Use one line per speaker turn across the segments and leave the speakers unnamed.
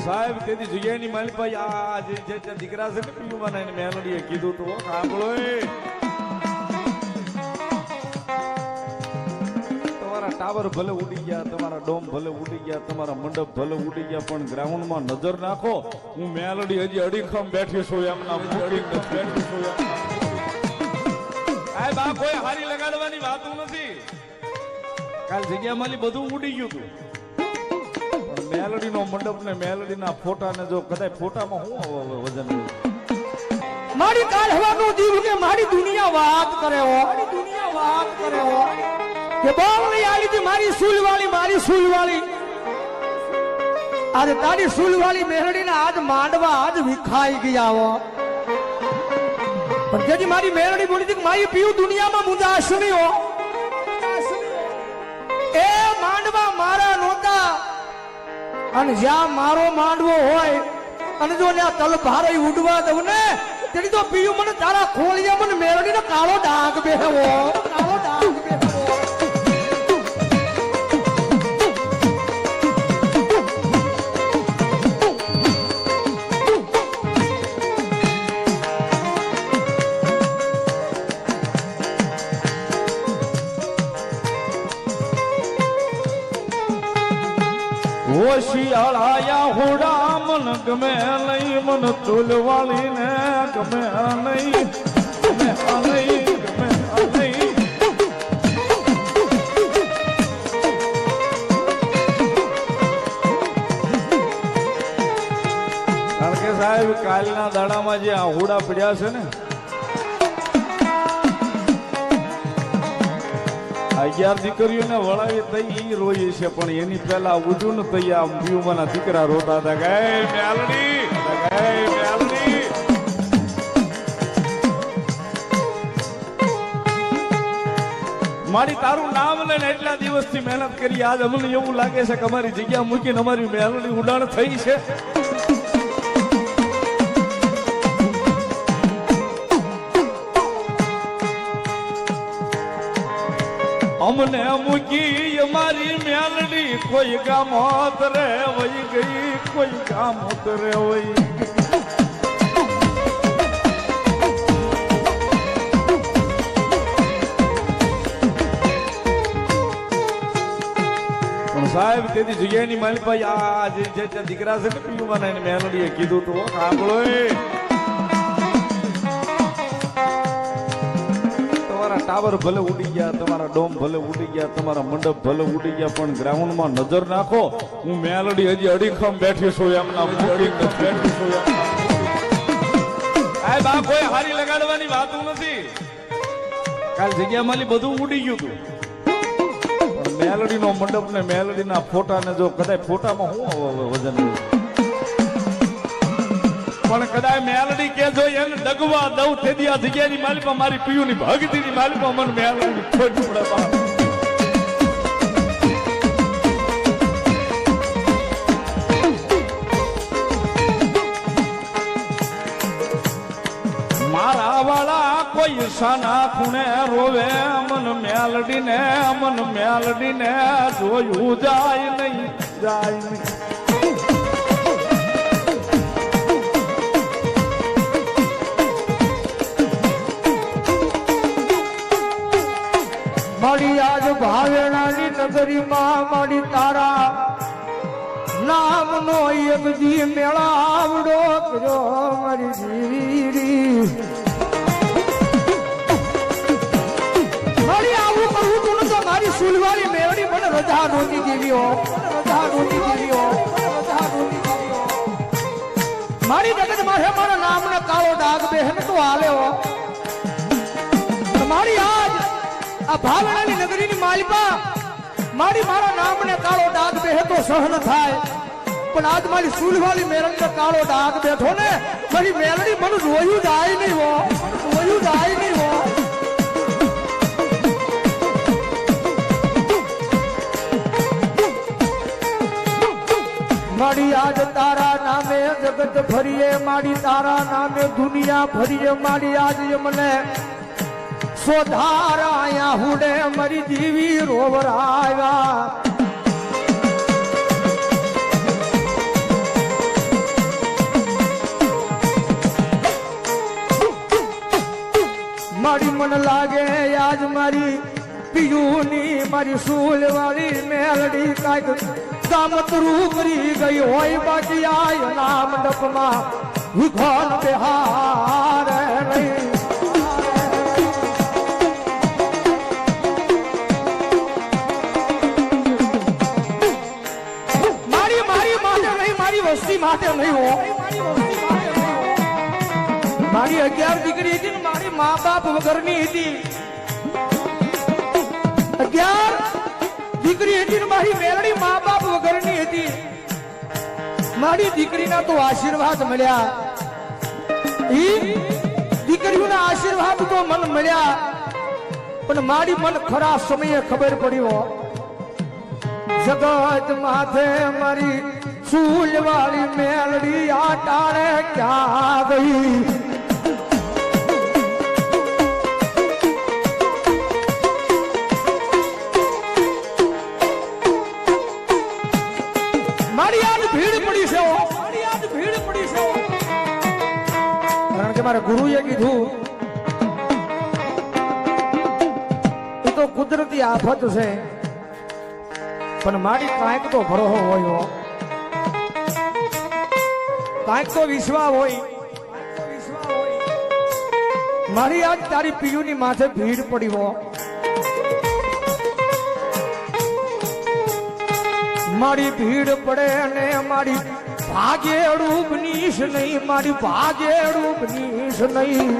સાહેબ તેથી જગ્યાની માલિક ભાઈ આ જે દીકરા છે ને પીયુમાં એને મેલોડીએ કીધું તો સાંભળો તમારા ટાવર ભલે ઉડી ગયા, તમારા ડોમ ભલે ઉડી ગયા, તમારા મંડપ ભલે ઉડી ગયા, પણ ગ્રાઉન્ડમાં નજર નાખો, હું મેલોડી હજી અડીખમ બેઠી છું એમના બેઠી છું. આ બા કોઈ હારી લગાડવાની વાત નથી. કાલ જગ્યા માલી બધું ઉડી ગયું હતું. મેલોડી નો મંડપ ને મેલોડી ના ફોટા ને જો કદાચ ફોટામાં શું વજન
મારી કાલ હવાનો જીવ કે મારી દુનિયા વાત કરે હો, મારી દુનિયા વાત કરે હો કે બોલી આલી થી મારી સુલવાળી આજે તારી સુલવાળી મેલડી ના આજ માંડવા આજ વિખાઈ ગયા હો. પણ જેથી મારી મેલડી બોલી હતી કે મારી પીયું દુનિયામાં મુંજાશ નહીં હો. એ માંડવા મારા નોતા અને જ્યાં મારો માંડવો હોય અને જો ત્યાં તલ ભારે ઉડવા દઉં ને તેની તો પીયું મને તારા ખોળિયા મને મેળવી ને કાળો ડાઘ બેહવો, કાળો ડાઘ બેહવો.
શિયાળાયા હોડા મન ગમે નહીં, મન ચૂલવાળી ને ગમે નહીં, ગમે નહીં, ગમે નહીં. કારણ કે સાહેબ કાલના દાડામાં જે આ હોડા પડ્યા છે ને 11 દીકરીઓને વળાવી તઈ રોઈ છે, પણ એની પહેલા ઉજું ને તઈ આ પીયુમાના દીકરા રોતા હતા કે મેલડી મારી તારું નામ લઈને એટલા દિવસથી મહેનત કરી, આજ અમને એવું લાગે છે કે અમારી જગ્યા મૂકીને અમારી મેલડી ઉડાણ થઈ છે. અમને મૂકી અમારી મેલડી કોઈ ગામ રે વહી ગઈ, કોઈ ગામ રે વહી ગઈ. પણ સાહેબ તેથી જગ્યાની માલિક ભાઈ આ જે દીકરા છે ને પીયુમાં એને મેલડીએ કીધું તો સાંભળો ટાવર ભલે ઉડી ગયા, તમારા ડોમ ભલે ઉડી ગયા, તમારા મંડપ ભલે ઉડી ગયા, પણ ગ્રાઉન્ડમાં નજર નાખો, હું મેલડી હજી અડીખમ બેઠી છું એમના બેઠી છું. આ બા કોઈ હારી લગાડવાની વાત નથી. કાલ જગ્યા માલી બધું ઉડી ગયું હતું. પણ મેલડી નો મંડપ ને મેલડી ના ફોટા ને જો કદાચ ફોટામાં શું વજન પણ કદાચ મેલડી કે જો એને ડગવા દઉં તે આ જગ્યાની માલિકમાં મારી પીયુની ભક્તિની માલિકમાં મને મેલડી ખોટ પડે. મારા વાળા કોઈ સાના ખૂણે રોવે, મન મેલડી ને જોયું જાય નહીં.
મારી આજ ભાવેણાની નગરીમાં મારી તારા નામનો એક દી મેળા આવડો કર્યો મારી જીરી. મારી આવું કરવું તું તો મારી સુલવાળી મેળડી મને રજા નહોતી દેવી હો, મારી જગત મારે મારા નામને કાળો ડાઘ બેહન તો હાલે હો. મારી આજ આ ભાવનાની નગરીની માલિકા મારી મારા નામને કાળો ડાઘ બેહે તો સહન થાય, પણ આજ મારી સુલવાળી મેરંગ કાળો ડાઘ બેઠો ને મારી મેલડી મને રોયું જાય નહીં હો, રોયું જાય નહીં હો. મારી આજ તારા નામે જગત ફરીએ, મારી તારા નામે દુનિયા ફરીએ, મારી આજ મને સોધારા આયા હુડે મરી દીવી રોવરાયા. પિયુની મારી સૂલ વાળી મેલડી કાંઈક કામતરું કરી ગઈ હોય બાકી આય ના મંડપમાં વિઘોન બિહાર નહીં. મારી મારી માટે નહીં, મારી વસ્તી માટે નહીં હો. મારી 11 દીકરી હતી ને મારી મા બાપ વગરની હતી. 11 દીકરી હતી ને મારી મેલડી મા બાપ વગરની હતી. મારી દીકરીના તો આશીર્વાદ મળ્યા. ઈ દીકરીઓના આશીર્વાદ તો મન મળ્યા, પણ મારી મન ખરા સમયે ખબર પડી હો. જગત માથે મારી સૂલ વાળી મેલડી આ ટાણે ક્યાં ગઈ. મારી યાદ ભીડ પડી છે હો. મારી યાદ ભીડ પડી છે હો. કારણ કે મારા ગુરુએ કીધું એ તો કુદરતી આફત છે, પણ મારી કાંઈક તો ભરોહો હોય હો. કાંઈક તો વિશ્વાસ હોય. મારી આજ તારી પિયુની માથે ભીડ પડી હો. મારી ભીડ પડે અને મારી ભાગેડું બનીશ નહીં, મારી ભાગેડું બનીશ નહીં.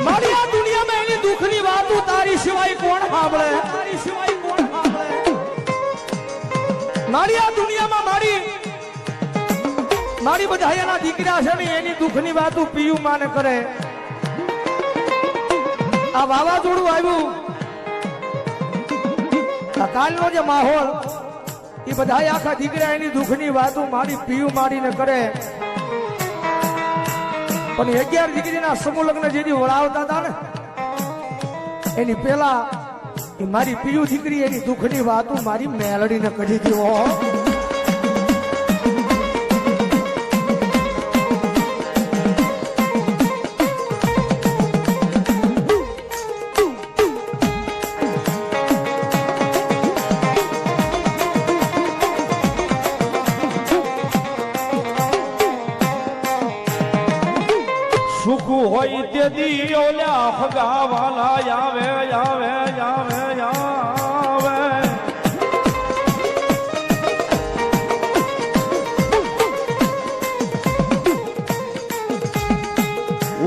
મારી આ દુનિયામાં એની દુઃખની વાતો તારી સિવાય કોણ સાંભળે? તારી સિવાય કોણ સાંભળે? મારી આ દુનિયામાં મારી બધા એના દીકરા છે ને એની દુઃખની વાતો પિયુ માને કરે. આ વાવાઝોડું આવ્યું, કાલનો જે માહોલ, એ બધા આખા દીકરા એની દુઃખની વાતો મારી પિયુ મારીને કરે. પણ 11 દીકરીના સમૂહ લગ્ન જેથી વળાવતા હતા ને એની પેલા એ મારી પિયુ દીકરી એની દુઃખની વાતો મારી મેલડીને કરી દીધો.
સુખ હોય તે દી ઓલ્યા ફગાવાલા આવે આવે આવે આવે.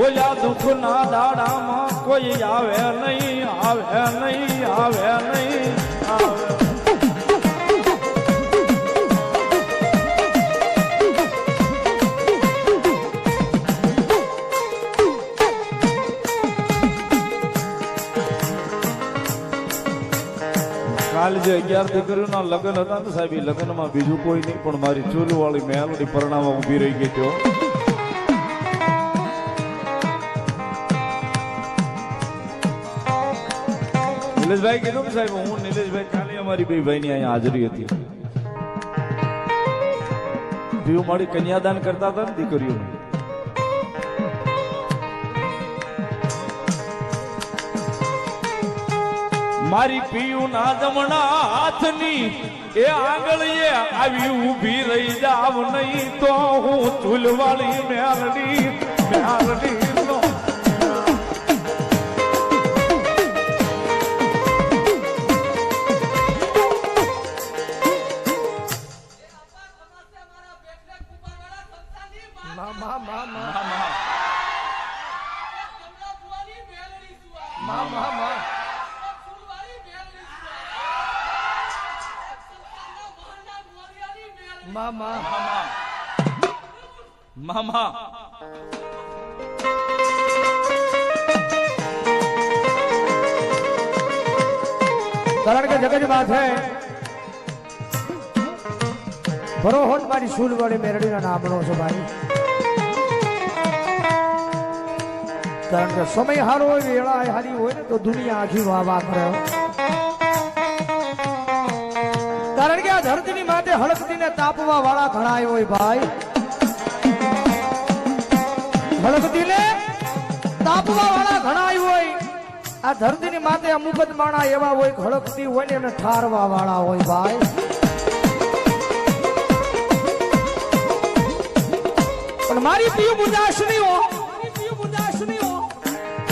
ઓલ્યા દુઃખ ના દાડામાં કોઈ આવે નહીં, આવે નહીં, આવે નહીં, આવે. કાલ જે 11 દીકરીઓના લગ્ન હતા ને સાહેબ, એ લગ્નમાં બીજું કોઈ નહીં પણ મારી ચૂલ વાળી મેલડી પરણામાં ઊભી રહી ગઈ હતો. નિલેશભાઈ કીધું ને સાહેબ, હું નિલેશભાઈ કાલે અમારી બે ભાઈની અહીંયા હાજરી હતી. પીયુ મારી કન્યાદાન કરતા હતા ને દીકરીઓને. મારી પિયુ ના જમણા હાથની એ આંગળીએ આવી ઊભી રહી જાવ નહીં તો હું ચૂલવાળી મેલડી મેલડી નો.
મામા
મામા
કારણ કે જગત માથે ભરોહોન મારી સૂલ વાળી મેરડીના નામનો છે ભાઈ. કારણ કે સમય હારો હોય, વેળા હારી હોય ને તો દુનિયા આખી વાહ કરે. કારણ કે આ ધરતીની માથે હળકતીને તાપવા વાળા ઘણા હોય ભાઈ. હળકતીને માપવા વાળા ઘણા હોય આ ધરતીની માથે અમુક જ માણા એવા હોય ખડકતી હોય ને એને ઠારવા વાળા હોય ભાઈ પણ મારી પિયુ મુજાસની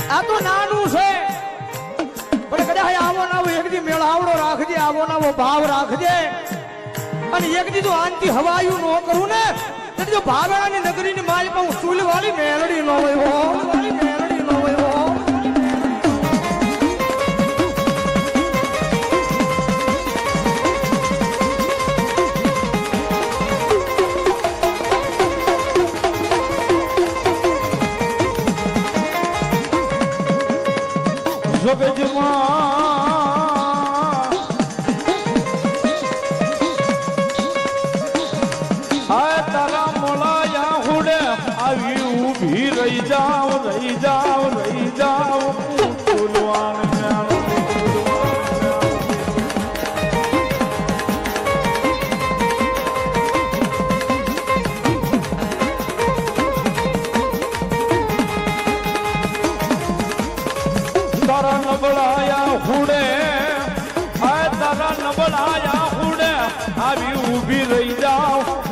આ તો નાનું છે પણ કદાચ આવો ના એક દી મેળાવડો રાખજે આવો નાવો ભાવ રાખજે અને એક દી તો આનથી હવાયું ન કરું ને તો જો ભાવેણાની નગરીની માલિકા હું સુલ વાળી મેલડી ન હોય મેલડી ન હોય
જગજમાં આ તારા મોલાયા હુડે આવી ઊભી રહી જાવ બોલવાન તારા નબળાયા હુડે આ તારા નબળાયા હુડે આવી ઊભી રહી જાવ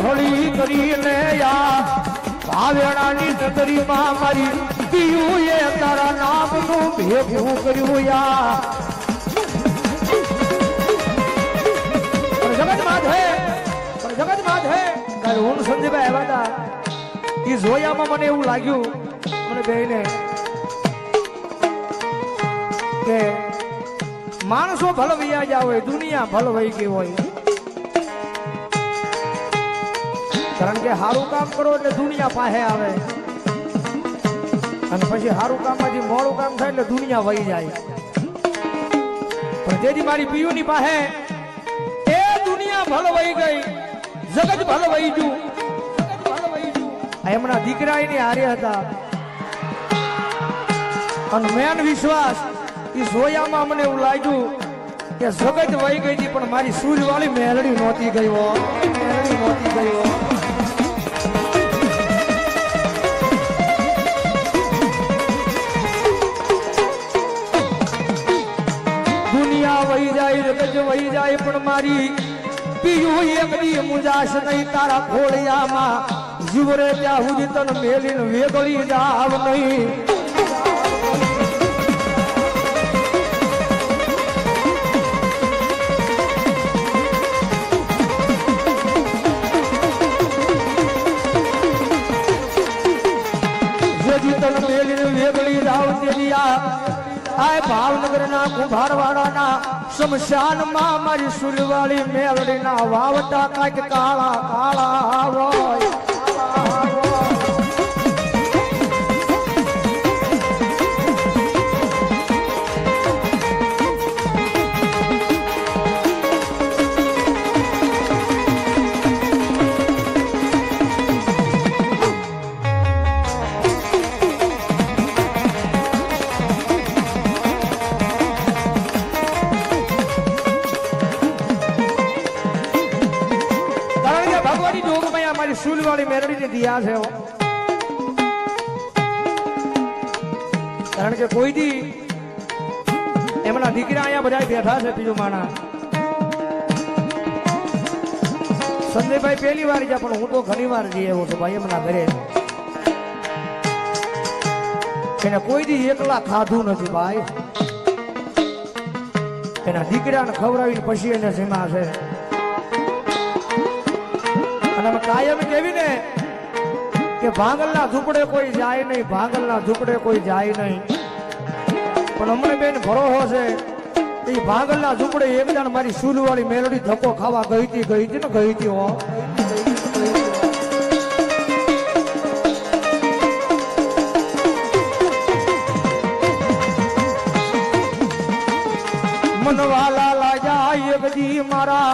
હળી કરીને ભાવેણાની નગરીમાં મારી પિયુએ તારા નામનું ભેગું કર્યું જગત માધે કાલે હું સંજયભાઈ આવ્યા હતા એ જોયામાં મને એવું લાગ્યું મને બેને કે માણસો ભલવૈયા ગયા હોય દુનિયા ભલવાઈ ગઈ હોય કારણ કે સારું કામ કરો એટલે દુનિયા પાસે આવે અને પછી સારું કામમાંથી મોડું કામ થાય એટલે દુનિયા વહી જાય પણ જેથી મારી પિયુની પાસે એ દુનિયા ભલો વહી ગઈ જગત ભલો વહી ગયું એમના દીકરા એની હારે હતા અને મેન વિશ્વાસ એ જોયામાં મને એવું લાગ્યું કે જગત વહી ગઈ હતી પણ મારી સૂર્યવાળી મેલડી નહોતી ગઈ વહી જાય જગત વહી જાય પણ મારી પિયુ એકડી મુજાશ નહીં તારા ખોળિયામાં જીવરે ત્યાં સુધી તન મેલીને વેગળી જાવ નહીં જેથી તન મેલીને વેગળી જાવ તેની આ ભાવનગર ના કુંભારવાડા ના શમશાન માં મારી સુરવાળી મેલડી ના વાવટા કાંઈક કાળા હોય સુલવાળી મેરડી ની દિયા છે કારણ કે કોઈ દી એમના દીકરા અહીંયા બધા બેઠા છે બીજું માણા સંજયભાઈ પહેલી વાર ગયા પણ હું તો ઘણી વાર જઈ આવ્યો છું ભાઈ એમના ઘરે એને કોઈ દી એકલા ખાધું નથી ભાઈ એના દીકરાને ખવડાવીને પછી એને સીમા છે અને કાયમ કેવી ને કે ભાંગલના ઝૂંપડે કોઈ જાય નહીં પણ અમને બેન ભરોસો છે એ ભાંગલના ઝૂંપડે એક જણ મારી સુલવાળી મેલડી ધક્કો ખાવા ગઈ હતી હો મનવાલા લાજા એક દી મારા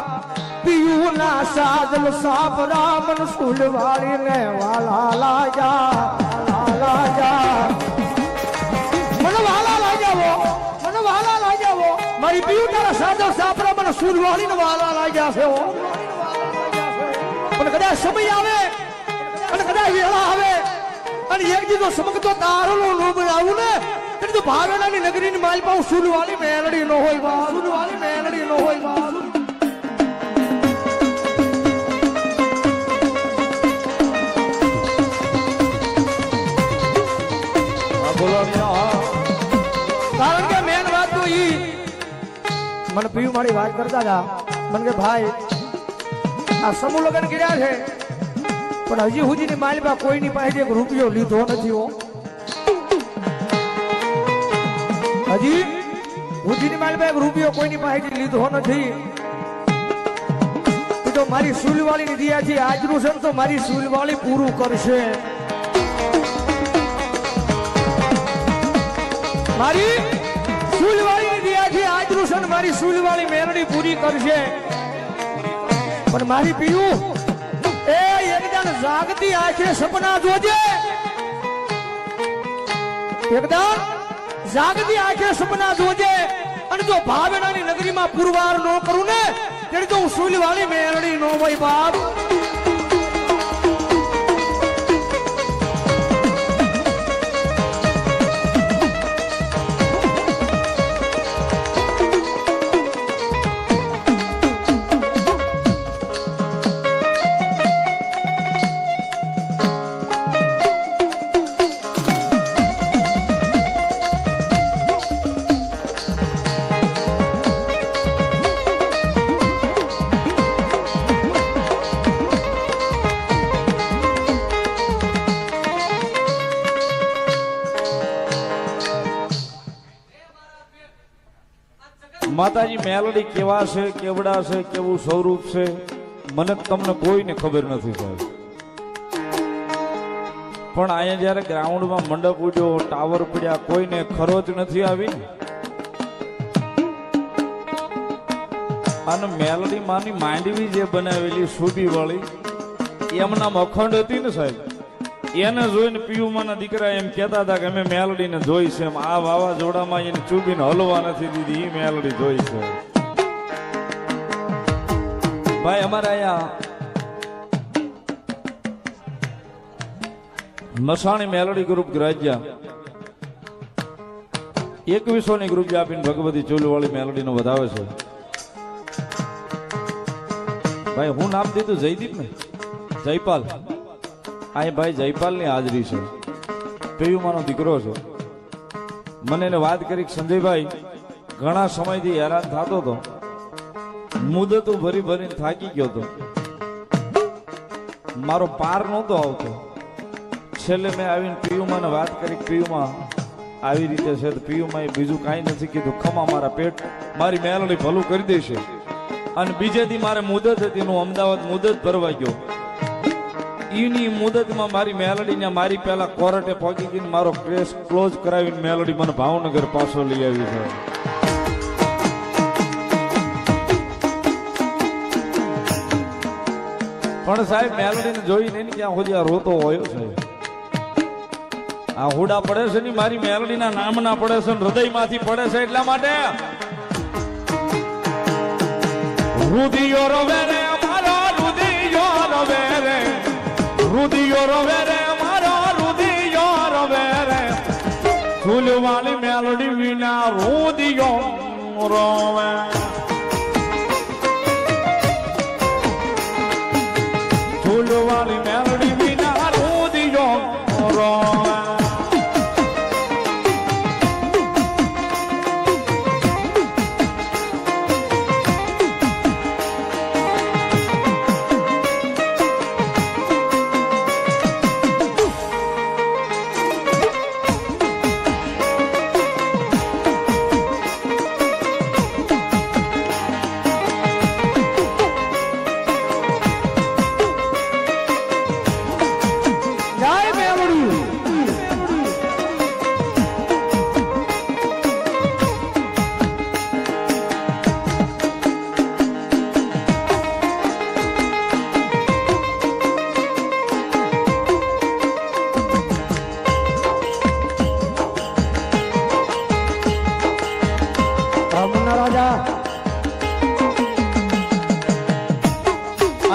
પિયું ના સાજલ સાપ રામન ફૂલવાળી ને વાલા લાજા મને વાલા લાજાવો મારી પિયું તારા સાજલ સાપ રામન ફૂલવાળી ને વાલા લાગ્યા છે પણ કદાચ સમય આવે અને કદાચ વેળા આવે અને એક દીધો સમગતો તારલો નો બનાવું ને એટલે તો ભાવેણાની નગરીની માલપા ફૂલવાળી મેલડી નો હોય બા કારણ કે મેન વાત તો ઈ મને પીયું મારી વાત કરતા હતા મને કે ભાઈ આ સમૂહ લગ્ન કર્યા છે પણ હજી સુધીની માલપા કોઈની પાસે એક રૂપિયો લીધો નથી હો હજી સુધીની માલપા એક રૂપિયો કોઈની પાસે લીધો નથી તો મારી સુલવાળી ની દિયા છે આજનું છે તો મારી સુલવાળી પૂરું કરશે મારી સુલવાળી દિયા છે આજનું છે મારી સુલવાળી મેરડી પૂરી કરશે પણ મારી પીયું એ એકદમ જાગતી આંખે સપના જોજે એકદમ જાગતી આંખે સપના જોજે અને જો ભાવેણાની નગરીમાં પુરવાર ન કરું ને તેની તો હું સુલવાળી મેરડી નો હોય બાપ
માતાજી મેલડી કેવા છે કેવડા છે કેવું સ્વરૂપ છે મને તમને કોઈને ખબર નથી સાહેબ પણ અહીંયા જયારે ગ્રાઉન્ડમાં મંડપ ઉડ્યો ટાવર પડ્યા કોઈને ખરોચ નથી આવી અને મેલડી માની માંડવી જે બનાવેલી સુબી વાળી એમના અખંડ હતી ને સાહેબ એને જોઈને પિયુમાના દીકરા એમ કહેતા હતા કે અમે મેલડીને જોઈ છે એમ આ વાવાઝોડામાં એને ચૂબીને હલવા નથી દીધી એ મેલડી જોઈ છે ભાઈ અમારા અહીંયા મસાણી મેલડી ગ્રુપ ગ્રાજ્યા 2100 ની ગ્રુપ આપીને ભગવતી ચૂલવાળી મેલડીનો વધાવે છે ભાઈ હું નામ દીધું જયદીપ ને જયપાલ આ ભાઈ જયપાલ ની હાજરી છે પેયુમાનો દીકરો છે મને એને વાત કરી સંજયભાઈ ઘણા સમયથી હેરાન થતો હતો મુદત ભરીને થાકી ગયો હતો મારો પાર નહોતો આવતો છેલ્લે મેં આવીને પિયુમાને વાત કરી પિયુમાં આવી રીતે છે તો પિયુમાં બીજું કાંઈ નથી કીધું ખમા મારા પેટ મારી મેલડી ભલું કરી દેશે અને બીજેથી મારે મુદત હતી હું અમદાવાદ મુદત ભરવા ગયો ઈની મુદતમાં મારી મેલડીને મારી પહેલા કોર્ટે પહોંચી ગઈને મારો કેસ ક્લોઝ કરાવીને મેલડી મને ભાવનગર પાછો લઈ આવી છે પણ સાહેબ મેલડીને જોઈને ક્યાં સુધી આ રોતો હોય છે આ હુડા પડે છે ને મારી મેલડીના નામના પડે છે હૃદયમાંથી પડે છે એટલા માટે રુદિયો રવે રે મારો રુદિયો રવે રે રુદિયો રવે રે મારો રુદિયો રવે રે ફૂલવાળી મેલડી વિના રુદિયો રોવે ફૂલવાળી મેલડી વિના રુદિયો રોવે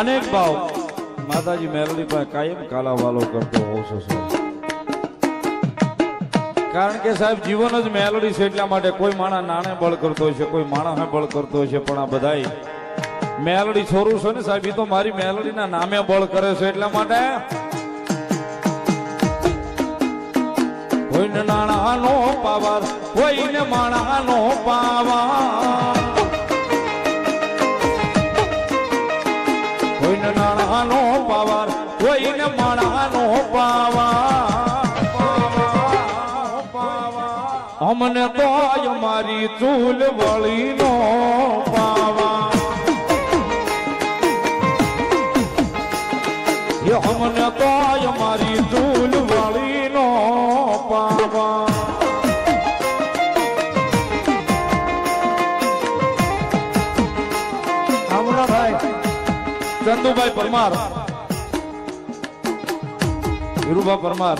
અનેક ભાવ માતાજી મેલડી પાસે કાયમ કાલાવાલો કરતો હોઉં છું સાહેબ. કારણ કે સાહેબ જીવન જ મેલડી છે એટલા માટે કોઈ માણસ નાણે બળ કરતો હોય છે, કોઈ માણસ બળ કરતો હોય છે, પણ આ બધાય મેલડી છોરું છે ને સાહેબ, એ તો મારી મેલડીના નામે બળ કરે છે એટલા માટે કોઈને નાણાનો પાવર, કોઈને માણાનો પાવર, કોઈને નાણાનો પાવર, કોઈને માણાનો પાવર, અમને તો અમારી ચૂલ વળીનો પાવર, અમને તો અમારી ચૂલ વળીનો પાવર. ચંદુભાઈ પરમાર, વીરુભા પરમાર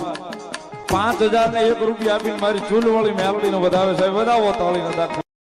5001 રૂપિયા આપીને મારી ચૂલ વાળી મેલડી નો વધાવે સાહેબ, વધાવો તાળીનો દાખલો.